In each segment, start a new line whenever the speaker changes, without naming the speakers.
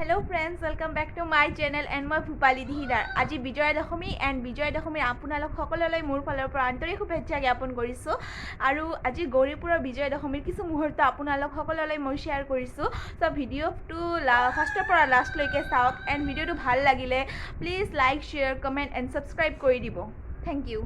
Hello friends, welcome back to my channel and मैं भूपाली दिहिदार। आज Vijaya Dashami and Vijaya Dashami आपनालोक सकलोলৈ मोर फाলৰ পৰা आंतरिक शुभेच्छा ज्ञापन কৰিছোঁ। আৰু আজি গৌৰীপুৰৰ বিজয়া দশমীৰ কিছু মুহূৰ্ত আপোনালোক সকলোলৈ মই শ্বেয়াৰ কৰিছোঁ। সো ভিডিঅ'টো ফাৰ্ষ্টৰ পৰা লাষ্টলৈকে চাওক এণ্ড ভিডিঅ'টো ভাল লাগিলে please like share comment and subscribe কৰি দিব। Thank you.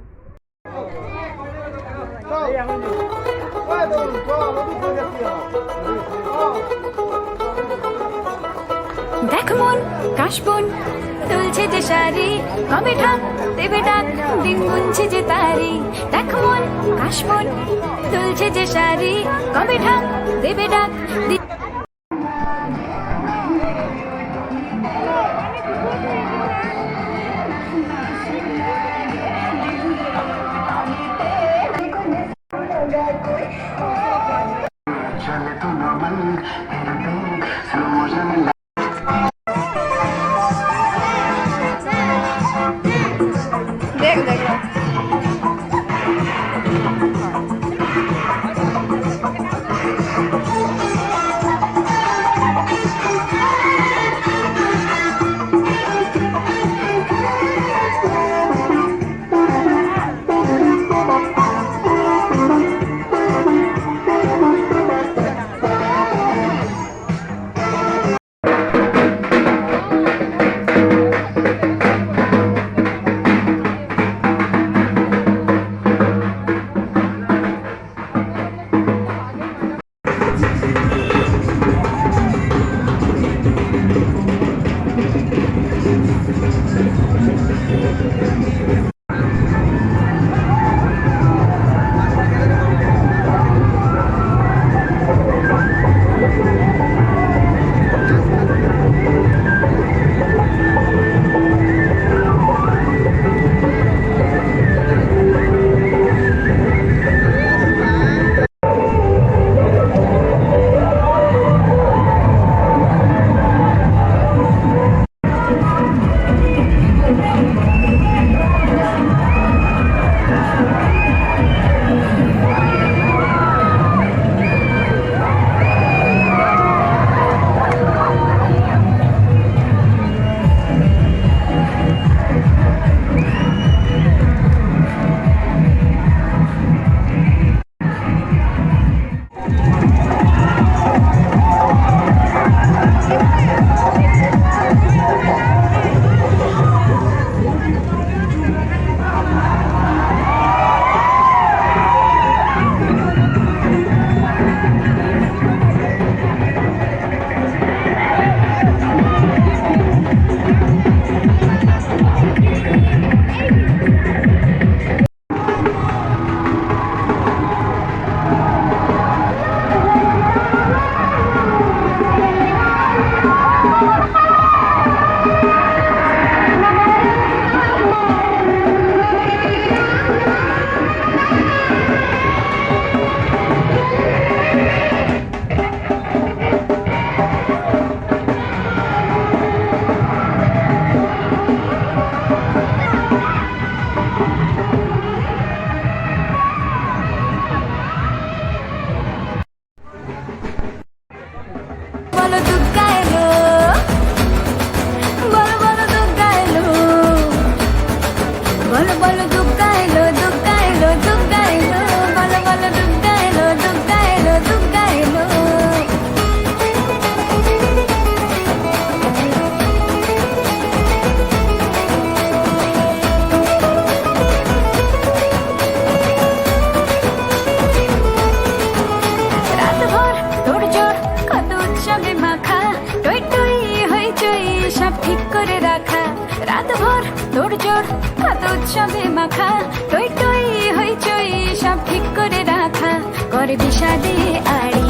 দেখ মন কাশবন তুলছে যে শাড়ি কবে ঢাক দেবে ডাক দিন গুনছে যে তারি। দেখ মন কাশবন তুলছে যে শাড়ি কবে ঢাক দেবে ডাক রাত ভর তোর জোর কত উৎসবে মাখা টই টই হইচই সব ঠিক করে রাখা করে বিষাদে আড়ি।